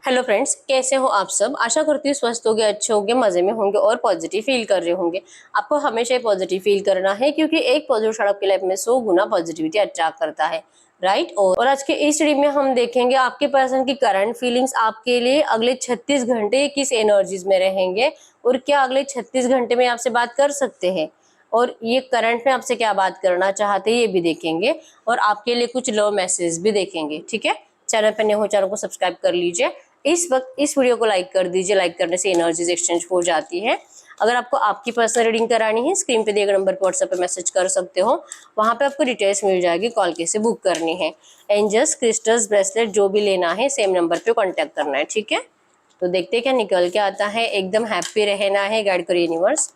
Hello friends, कैसे हो आप सब। आशा करती हूँ स्वस्थ होंगे, अच्छे होंगे, मजे में होंगे और पॉजिटिव फील कर रहे होंगे। आपको हमेशा ही पॉजिटिव फील करना है क्योंकि एक पॉजिटिव शॉट आपकी लाइफ में 100 गुना पॉजिटिविटी अट्रैक्ट करता है, राइट। और आज के इस रीड में हम देखेंगे आपके पर्सन की करंट फीलिंग्स आपके लिए अगले 36 घंटे किस एनर्जीज में रहेंगे और क्या अगले 36 घंटे में आपसे बात कर सकते हैं और ये करंट में आपसे क्या बात करना चाहते हैं ये भी देखेंगे और आपके लिए कुछ लव मैसेज भी देखेंगे। ठीक है, चैनल पर नए हो चैनल को सब्सक्राइब कर लीजिए। इस वक्त इस वीडियो को लाइक कर दीजिए, लाइक करने से एनर्जीज एक्सचेंज हो जाती है। अगर आपको आपकी पर्सनल रीडिंग करानी है, स्क्रीन पे दिए गए नंबर पर व्हाट्सएप पे मैसेज कर सकते हो, वहां पे आपको डिटेल्स मिल जाएगी, कॉल कैसे बुक करनी है। एंजल्स, क्रिस्टल्स, ब्रेसलेट जो भी लेना है सेम नंबर पे कांटेक्ट करना है। ठीक है, तो देखते हैं क्या निकल के आता है। एकदम हैप्पी रहना है, गाइड करो यूनिवर्स।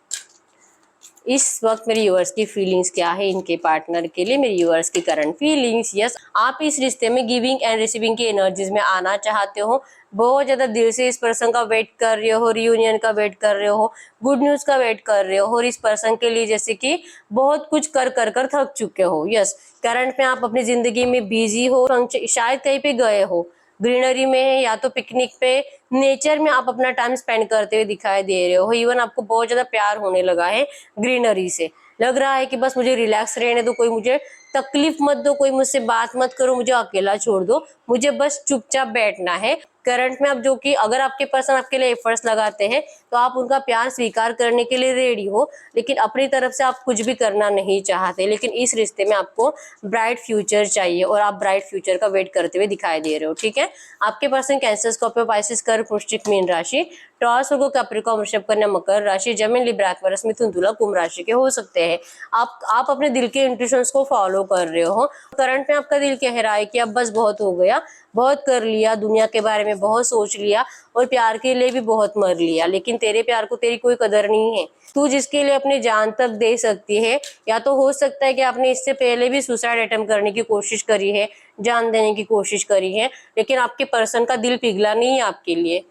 इस वक्त मेरे व्यूअर्स की फीलिंग्स क्या है इनके पार्टनर के लिए, मेरे व्यूअर्स की करंट फीलिंग्स। यस, आप इस रिश्ते में गिविंग एंड रिसीविंग की एनर्जीज में आना चाहते हो, बहुत ज्यादा दिल से इस पर्सन का वेट कर रहे हो, रियूनियन का वेट कर रहे हो, गुड न्यूज का वेट कर रहे हो और इस पर्सन के लिए जैसे कि बहुत कुछ कर कर कर थक चुके हो। यस, करंट में आप अपनी जिंदगी में बिजी हो, शायद कहीं पे गए हो, ग्रीनरी में है या तो पिकनिक पे, नेचर में आप अपना टाइम स्पेंड करते हुए दिखाई दे रहे हो। इवन आपको बहुत ज्यादा प्यार होने लगा है ग्रीनरी से, लग रहा है कि बस मुझे रिलैक्स रहने दो, कोई मुझे तकलीफ मत दो, कोई मुझसे बात मत करो, मुझे अकेला छोड़ दो, मुझे बस चुपचाप बैठना है। करंट में अब जो कि अगर आपके पर्सन आपके लिए एफर्ट्स लगाते हैं तो आप उनका प्यार स्वीकार करने के लिए रेडी हो, लेकिन अपनी तरफ से आप कुछ भी करना नहीं चाहते। लेकिन इस रिश्ते में आपको ब्राइट फ्यूचर चाहिए और आप ब्राइट फ्यूचर का वेट करते हुए दिखाई दे रहे हो। ठीक है, आपके पर्सन कैंसर, स्कॉर्पियो, पाइसेस, कर्क, वृश्चिक, मीन राशि, टॉरस, वर्गो, कैप्रिकॉर्न, वृषभ, कन्या, मकर राशि, जेमिनी, लिब्रा, एक्वेरियस, मिथुन, तुला, कुंभ राशि के हो सकते हैं। आप अपने दिल के इंट्यूशंस को फॉलो कर रहे हो। करंट में आपका दिल कह रहा है कि अब बस बहुत हो गया, बहुत कर लिया, दुनिया के बारे में बहुत सोच लिया और प्यार के लिए भी बहुत मर लिया, लेकिन तेरे प्यार को तेरी कोई कदर नहीं है। तू जिसके लिए अपनी जान तक दे सकती है, या तो हो सकता है कि आपने इससे पहले भी सुसाइड अटेम्प्ट करने की कोशिश करी है, जान देने की कोशिश करी है, लेकिन आपके पर्सन का दिल पिघला नहीं है आपके लिए।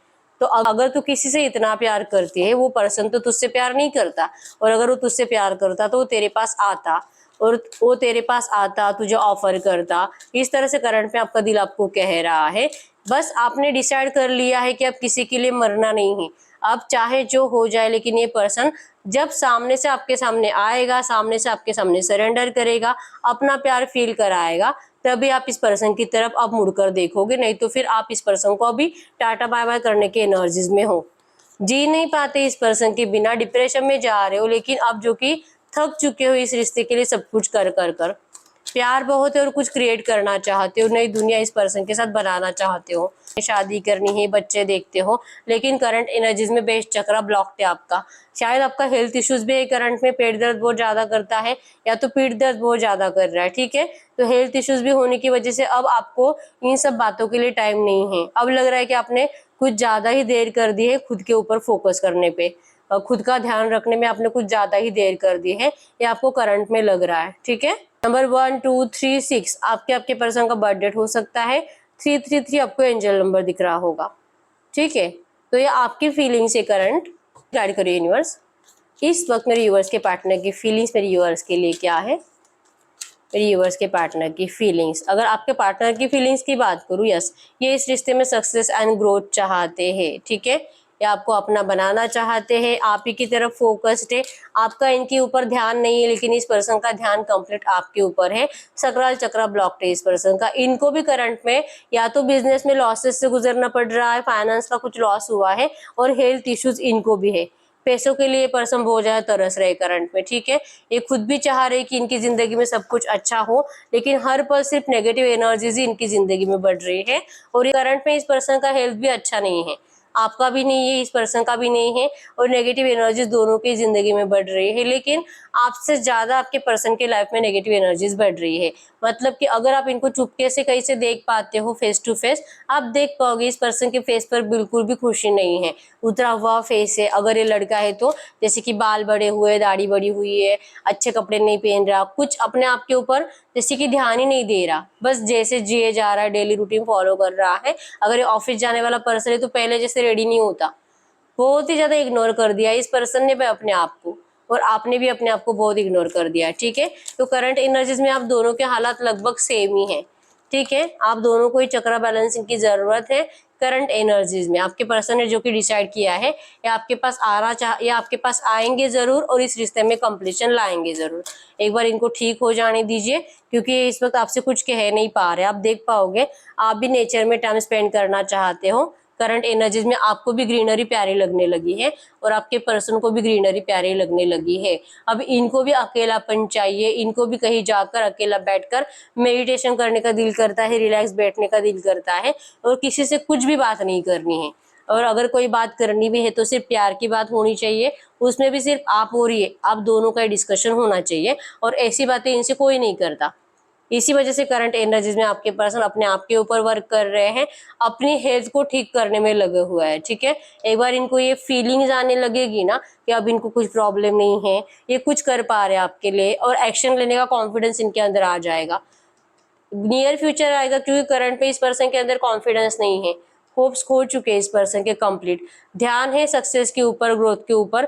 तो अगर तू किसी से इतना प्यार करती है, वो पर्सन तो तुझसे प्यार नहीं करता, और अगर वो तुझसे प्यार करता तो वो तेरे पास आता और वो तेरे पास आता, तुझे ऑफर करता। इस तरह से करंट में आपका दिल आपको कह रहा है, बस आपने डिसाइड कर लिया है कि अब किसी के लिए मरना नहीं है। अब चाहे जो हो जाए, लेकिन ये पर्सन जब सामने से आपके सामने आएगा, सामने से आपके सामने सरेंडर करेगा, अपना प्यार फील कराएगा, तभी आप इस पर्सन की तरफ अब मुड़कर देखोगे, नहीं तो फिर आप इस पर्सन को अभी टाटा बाय बाय करने के एनर्जीज में हो, जी नहीं पाते इस पर्सन के बिना, डिप्रेशन में जा रहे हो, लेकिन अब जो कि थक चुके हो इस रिश्ते के लिए सब कुछ कर कर कर। प्यार बहुत है और कुछ क्रिएट करना चाहते हो, नई दुनिया इस पर्सन के साथ बनाना चाहते हो, शादी करनी है, बच्चे देखते हो, लेकिन करंट एनर्जीज में बेस चक्रा ब्लॉक्ड है आपका। शायद आपका हेल्थ इश्यूज भी है करंट में, पेट दर्द बहुत ज्यादा करता है या तो पीठ दर्द बहुत ज्यादा कर रहा है। ठीक है, तो हेल्थ इश्यूज भी होने की वजह से अब आपको इन सब बातों के लिए टाइम नहीं है। अब लग रहा है कि आपने कुछ ज्यादा ही देर कर दी है खुद के ऊपर फोकस करने पे, खुद का ध्यान रखने में आपने कुछ ज्यादा ही देर कर दी है, ये आपको करंट में लग रहा है। ठीक है, नंबर 1 2 3 6 आपके पर्सन का बर्थ डेट हो सकता है। 333 आपको एंजल नंबर दिख रहा होगा। ठीक है, तो ये आपकी फीलिंग्स है करंट, गाइड करिए यूनिवर्स। इस वक्त मेरे यूवर्स के पार्टनर की फीलिंग्स मेरे यूवर्स के लिए क्या है, मेरे यूवर्स के पार्टनर की फीलिंग्स। अगर आपके पार्टनर की फीलिंग्स की बात करूँ, यस, ये इस रिश्ते में सक्सेस एंड ग्रोथ चाहते हैं। ठीक है, ये आपको अपना बनाना चाहते हैं, आप ही की तरफ फोकस्ड है, आपका इनके ऊपर ध्यान नहीं है, लेकिन इस पर्सन का ध्यान कंप्लीट आपके ऊपर है। सकराल चक्रा ब्लॉक्ड है इस पर्सन का। इनको भी करंट में या तो बिजनेस में लॉसेस से गुजरना पड़ रहा है, फाइनेंस का कुछ लॉस हुआ है और हेल्थ इश्यूज इनको भी है। पैसों के लिए पर्सन बहुत ज्यादा तरस रहे करंट में। ठीक है, ये खुद भी चाह रहे कि इनकी जिंदगी में सब कुछ अच्छा हो, लेकिन हर पल सिर्फ नेगेटिव एनर्जीज ही इनकी जिंदगी में बढ़ रही है। और ये करंट में इस पर्सन का हेल्थ भी अच्छा नहीं है, आपका भी नहीं है, इस पर्सन का भी नहीं है, और नेगेटिव एनर्जीज दोनों की जिंदगी में बढ़ रही है। लेकिन आपसे ज्यादा आपके पर्सन की लाइफ में नेगेटिव एनर्जीज बढ़ रही है। मतलब कि अगर आप इनको चुपके से कहीं से देख पाते हो फेस टू फेस, आप देख पाओगे इस पर्सन के फेस पर बिल्कुल भी खुशी नहीं है, उतरा हुआ फेस है। अगर ये लड़का है तो जैसे कि बाल बड़े हुए, दाढ़ी बड़ी हुई है, अच्छे कपड़े नहीं पहन रहा, कुछ अपने आप के ऊपर जैसे कि ध्यान ही नहीं दे रहा, बस जैसे जिए जा रहा है, डेली रूटीन फॉलो कर रहा है। अगर ये ऑफिस जाने वाला पर्सन है तो पहले जैसे रेडी नहीं होता, बहुत ही ज्यादा इग्नोर कर दिया इस पर्सन ने अपने आप को, और आपने भी अपने आप को बहुत इग्नोर कर दिया। ठीक है, तो करंट एनर्जीज में आप दोनों के हालात लगभग सेम ही है। ठीक है, आप दोनों को ही चक्रा बैलेंसिंग की जरूरत है। करंट एनर्जीज में आपके पर्सन ने जो कि डिसाइड किया है या आपके पास या आपके पास आएंगे जरूर और इस रिश्ते में कंप्लीशन लाएंगे जरूर। एक बार इनको ठीक हो जाने दीजिए, क्योंकि इस वक्त आपसे कुछ कह नहीं पा रहे। आप देख पाओगे आप भी नेचर में टाइम स्पेंड करना चाहते हो। करंट एनर्जीज में आपको भी ग्रीनरी प्यारी लगने लगी है और आपके पर्सन को भी ग्रीनरी प्यारी लगने लगी है। अब इनको भी अकेलापन चाहिए, इनको भी कहीं जाकर अकेला बैठकर मेडिटेशन करने का दिल करता है, रिलैक्स बैठने का दिल करता है और किसी से कुछ भी बात नहीं करनी है। और अगर कोई बात करनी भी है तो सिर्फ प्यार की बात होनी चाहिए, उसमें भी सिर्फ आप और ये आप दोनों का डिस्कशन होना चाहिए और ऐसी बातें इनसे कोई नहीं करता। इसी वजह से करंट एनर्जीज में आपके पर्सन अपने आप के ऊपर वर्क कर रहे हैं, अपनी हेल्थ को ठीक करने में लगे हुआ है। ठीक है, एक बार इनको ये फीलिंग्स आने लगेगी ना कि अब इनको कुछ प्रॉब्लम नहीं है, ये कुछ कर पा रहे हैं आपके लिए और एक्शन लेने का कॉन्फिडेंस इनके अंदर आ जाएगा। नियर फ्यूचर आएगा, क्योंकि करंट में इस पर्सन के अंदर कॉन्फिडेंस नहीं है, होप्स खो चुके हैं इस पर्सन के कंप्लीट। ध्यान है सक्सेस के ऊपर, ग्रोथ के ऊपर।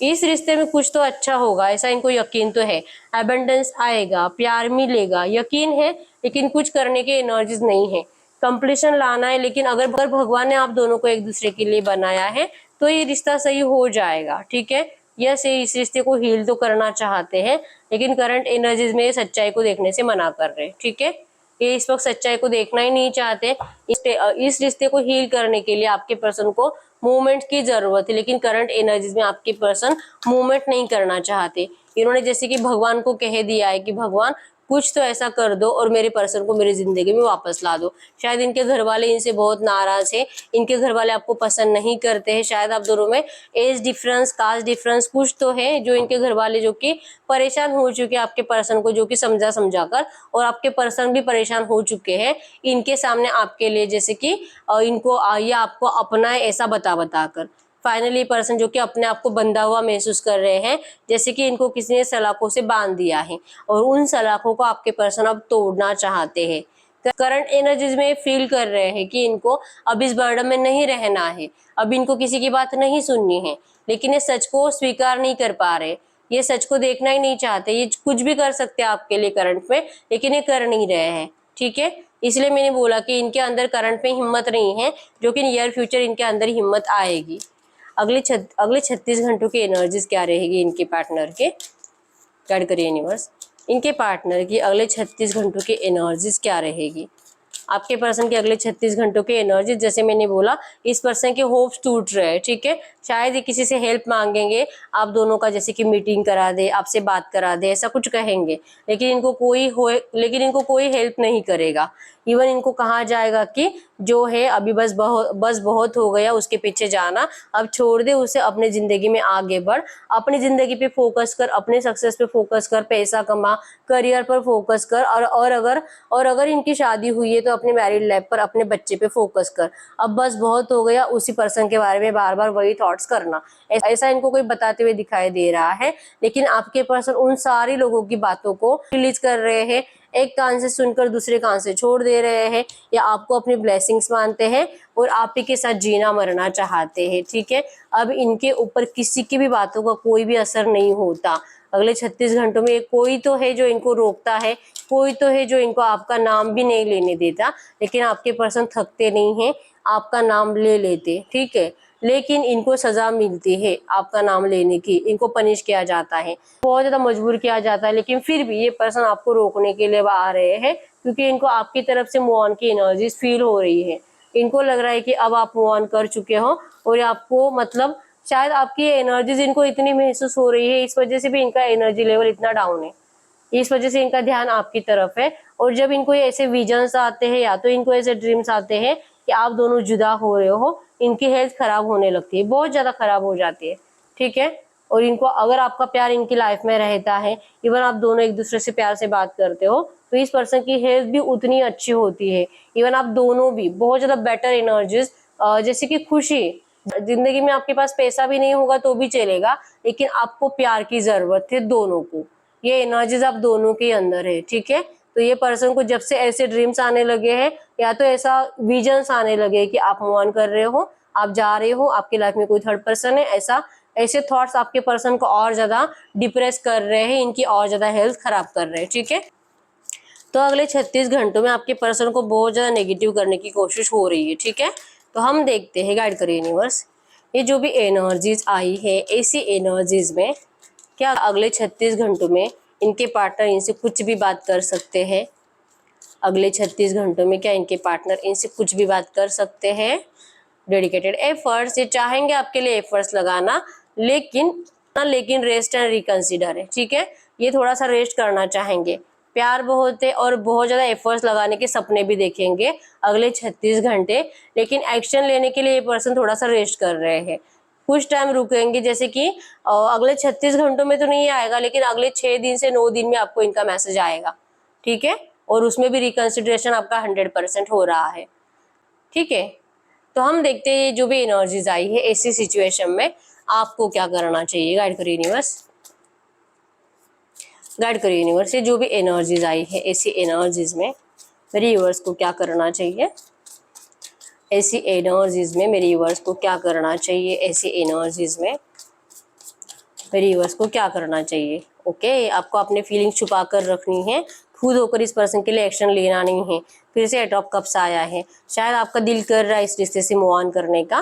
इस रिश्ते में कुछ तो अच्छा होगा ऐसा इनको यकीन तो है। एबंडेंस आएगा, प्यार मिलेगा, यकीन है, लेकिन कुछ करने की एनर्जीज नहीं है। कंप्लीशन लाना है, लेकिन अगर भगवान ने आप दोनों को एक दूसरे के लिए बनाया है तो ये रिश्ता सही हो जाएगा। ठीक है, यस ये इस रिश्ते को हील तो करना चाहते हैं, लेकिन करंट एनर्जीज में सच्चाई को देखने से मना कर रहे हैं। ठीक है, ये इस वक्त सच्चाई को देखना ही नहीं चाहते। इस रिश्ते को हील करने के लिए आपके पर्सन को मूवमेंट की जरूरत है, लेकिन करंट एनर्जीज में आपके पर्सन मूवमेंट नहीं करना चाहते। इन्होंने जैसे कि भगवान को कह दिया है कि भगवान कुछ तो ऐसा कर दो और मेरे पर्सन को मेरी जिंदगी में वापस ला दो। शायद इनके घर वाले इनसे बहुत नाराज है, इनके घर वाले आपको पसंद नहीं करते हैं। शायद आप दोनों में एज डिफरेंस, कास्ट डिफरेंस कुछ तो है जो इनके घर वाले जो कि परेशान हो चुके हैं आपके पर्सन को, जो कि समझा कर, और आपके पर्सन भी परेशान हो चुके हैं इनके सामने आपके लिए, जैसे कि इनको ये आपको अपना है ऐसा बता कर। फाइनली पर्सन जो कि अपने आप को बंधा हुआ महसूस कर रहे हैं, जैसे कि इनको किसी ने सलाखों से बांध दिया है और उन सलाखों को आपके पर्सन अब तोड़ना चाहते हैं। करंट एनर्जीज में फील कर रहे हैं कि इनको अब इस बर्डन में नहीं रहना है, अब इनको किसी की बात नहीं सुननी है, लेकिन ये सच को स्वीकार नहीं कर पा रहे, ये सच को देखना ही नहीं चाहते। ये कुछ भी कर सकते हैं आपके लिए करंट में, लेकिन ये कर नहीं रहे हैं। ठीक है, इसलिए मैंने बोला कि इनके अंदर करंट में हिम्मत नहीं है, जो कि नियर फ्यूचर इनके अंदर हिम्मत आएगी। अगले 36 घंटों की एनर्जीज क्या रहेगी इनके पार्टनर के, गाइड करिए यूनिवर्स। इनके पार्टनर की अगले 36 घंटों की एनर्जीज क्या रहेगी। आपके पर्सन के अगले 36 घंटों की एनर्जी, जैसे मैंने बोला इस पर्सन के होप्स टूट रहे हैं। ठीक है, शायद ये किसी से हेल्प मांगेंगे आप दोनों का, जैसे कि मीटिंग करा दे, आपसे बात करा दे, ऐसा कुछ कहेंगे, लेकिन इनको कोई हेल्प नहीं करेगा। इवन इनको कहा जाएगा कि जो है अभी बस बहुत हो गया, उसके पीछे जाना अब छोड़ दे, उसे अपने जिंदगी में आगे बढ़, अपनी जिंदगी पे फोकस कर, अपने सक्सेस पे फोकस कर, पैसा कमा, करियर पर फोकस कर, और अगर इनकी शादी हुई है तो अपने मैरिड लाइफ पर, अपने बच्चे पे फोकस कर। अब बस बहुत हो गया उसी पर्सन के बारे में बार बार वही थॉट्स करना, ऐसा इनको कोई बताते हुए दिखाई दे रहा है। लेकिन आपके पर्सन उन सारी लोगों की बातों को रिलीज कर रहे हैं, एक कान से सुनकर दूसरे कान से छोड़ दे रहे हैं, या आपको अपनी ब्लेसिंग्स मानते हैं और आप ही के साथ जीना मरना चाहते हैं। ठीक है, अब इनके ऊपर किसी की भी बातों का कोई भी असर नहीं होता। अगले 36 घंटों में कोई तो है जो इनको रोकता है, कोई तो है जो इनको आपका नाम भी नहीं लेने देता, लेकिन आपके पर्सन थकते नहीं हैं, आपका नाम ले लेते। ठीक है, लेकिन इनको सजा मिलती है आपका नाम लेने की, इनको पनिश किया जाता है, बहुत ज्यादा मजबूर किया जाता है, लेकिन फिर भी ये पर्सन आपको रोकने के लिए आ रहे हैं, क्योंकि इनको आपकी तरफ से मूव ऑन की एनर्जीज फील हो रही है। इनको लग रहा है कि अब आप मूव ऑन कर चुके हो और आपको मतलब शायद आपकी एनर्जीज इनको इतनी महसूस हो रही है, इस वजह से भी इनका एनर्जी लेवल इतना डाउन है, इस वजह से इनका ध्यान आपकी तरफ है। और जब इनको ऐसे विजन्स आते हैं या तो इनको ऐसे ड्रीम्स आते हैं कि आप दोनों जुदा हो रहे हो, इनकी हेल्थ खराब होने लगती है, बहुत ज्यादा खराब हो जाती है। ठीक है, और इनको अगर आपका प्यार इनकी लाइफ में रहता है, इवन आप दोनों एक दूसरे से प्यार से बात करते हो, तो इस पर्सन की हेल्थ भी उतनी अच्छी होती है। इवन आप दोनों भी बहुत ज्यादा बेटर एनर्जीज, जैसे कि खुशी, जिंदगी में आपके पास पैसा भी नहीं होगा तो भी चलेगा, लेकिन आपको प्यार की जरूरत है दोनों को, ये एनर्जीज आप दोनों के अंदर है। ठीक है, तो ये पर्सन को जब से ऐसे ड्रीम्स आने लगे हैं, या तो ऐसा विजन्स आने लगे कि आप मूव ऑन कर रहे हो, आप जा रहे हो, आपकी लाइफ में कोई थर्ड पर्सन है, ऐसे थॉट्स आपके पर्सन को और ज्यादा डिप्रेस कर रहे हैं, इनकी और ज्यादा हेल्थ खराब कर रहे हैं। ठीक है, तो अगले 36 घंटों में आपके पर्सन को बहुत ज्यादा नेगेटिव करने की कोशिश हो रही है। ठीक है, तो हम देखते हैं, गाइड करो यूनिवर्स, ये जो भी एनर्जीज आई है ऐसी एनर्जीज में क्या अगले 36 घंटों में इनके पार्टनर इनसे कुछ भी बात कर सकते हैं? अगले 36 घंटों में क्या इनके पार्टनर इनसे कुछ भी बात कर सकते हैं? डेडिकेटेड एफर्ट्स, ये चाहेंगे आपके लिए एफर्ट्स लगाना, लेकिन रेस्ट एंड रिकंसिडर है, ठीक है। ये थोड़ा सा रेस्ट करना चाहेंगे, प्यार बहुत है और बहुत ज्यादा एफर्ट्स लगाने के सपने भी देखेंगे अगले 36 घंटे, लेकिन एक्शन लेने के लिए ये पर्सन थोड़ा सा रेस्ट कर रहे हैं, कुछ टाइम रुकेंगे। जैसे कि अगले 36 घंटों में तो नहीं आएगा, लेकिन अगले 6 दिन से 9 दिन में आपको इनका मैसेज आएगा, ठीक है। और उसमें भी रिकंसिडरेशन आपका 100% हो रहा है, ठीक है। तो हम देखते हैं जो भी एनर्जीज आई है ऐसी सिचुएशन में आपको क्या करना चाहिए। गाइड करिए यूनिवर्स, गाइड करिए यूनिवर्स, ये जो भी एनर्जीज आई है ऐसी एनर्जीज में मेरे यूनिवर्स को क्या करना चाहिए? ऐसी एनर्जीज में मेरे यूनिवर्स को क्या करना चाहिए? ऐसी एनर्जीज में मेरे यूनिवर्स को क्या करना चाहिए? ओके, आपको अपने फीलिंग्स छुपा कर रखनी है, खुद होकर इस पर्सन के लिए एक्शन लेना नहीं है। फिर से एट ऑफ कप्स आया है, शायद आपका दिल कर रहा है इस रिश्ते से मूव ऑन करने का,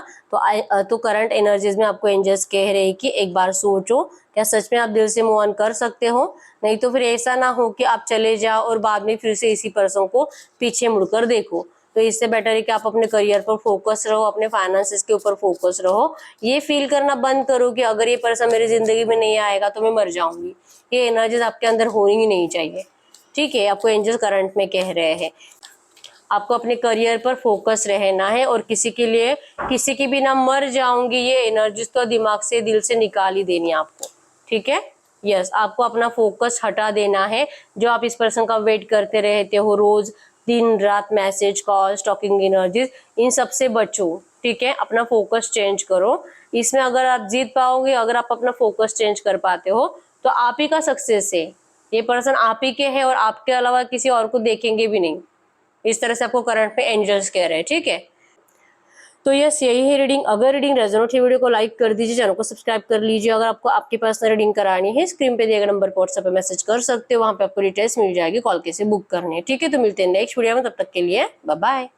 तो करंट एनर्जीज में आपको एंजल्स कह रहे हैं कि एक बार सोचो, क्या सच में आप दिल से मूव ऑन कर सकते हो? नहीं तो फिर ऐसा ना हो कि आप चले जाओ और बाद में फिर से इसी पर्सन को पीछे मुड़कर देखो। तो इससे बेटर है कि आप अपने करियर पर फोकस रहो, अपने फाइनेंसेस के ऊपर फोकस रहो। ये फील करना बंद करो कि अगर ये पर्सन मेरी जिंदगी में नहीं आएगा तो मैं मर जाऊंगी। ये एनर्जीज आपके अंदर होनी ही नहीं चाहिए, ठीक है। आपको एंजल्स करंट में कह रहे हैं आपको अपने करियर पर फोकस रहना है, और किसी के लिए किसी की बिना मर जाऊंगी ये एनर्जीज तो दिमाग से दिल से निकाल ही देनी है आपको, ठीक है। यस, आपको अपना फोकस हटा देना है। जो आप इस पर्सन का वेट करते रहते हो रोज दिन रात, मैसेज कॉल स्टॉकिंग एनर्जीज, इन सब से बचो, ठीक है। अपना फोकस चेंज करो। इसमें अगर आप जीत पाओगे, अगर आप अपना फोकस चेंज कर पाते हो तो आप ही का सक्सेस है। ये पर्सन आप ही के है और आपके अलावा किसी और को देखेंगे भी नहीं। इस तरह से आपको करंट में एंजल्स कह रहे हैं, ठीक है। तो यस, यही है रीडिंग। अगर रीडिंग रेजोनेट है वीडियो को लाइक कर दीजिए, चैनल को सब्सक्राइब कर लीजिए। अगर आपको आपके पर्सनल रीडिंग करानी है स्क्रीन पे दिए गए नंबर पर व्हाट्सएप पे मैसेज कर सकते हो, वहां पे आपको डिटेल्स मिल जाएगी, कॉल कैसे बुक करनी है, ठीक है। तो मिलते हैं नेक्स्ट वीडियो में, तब तक के लिए बाय बाय।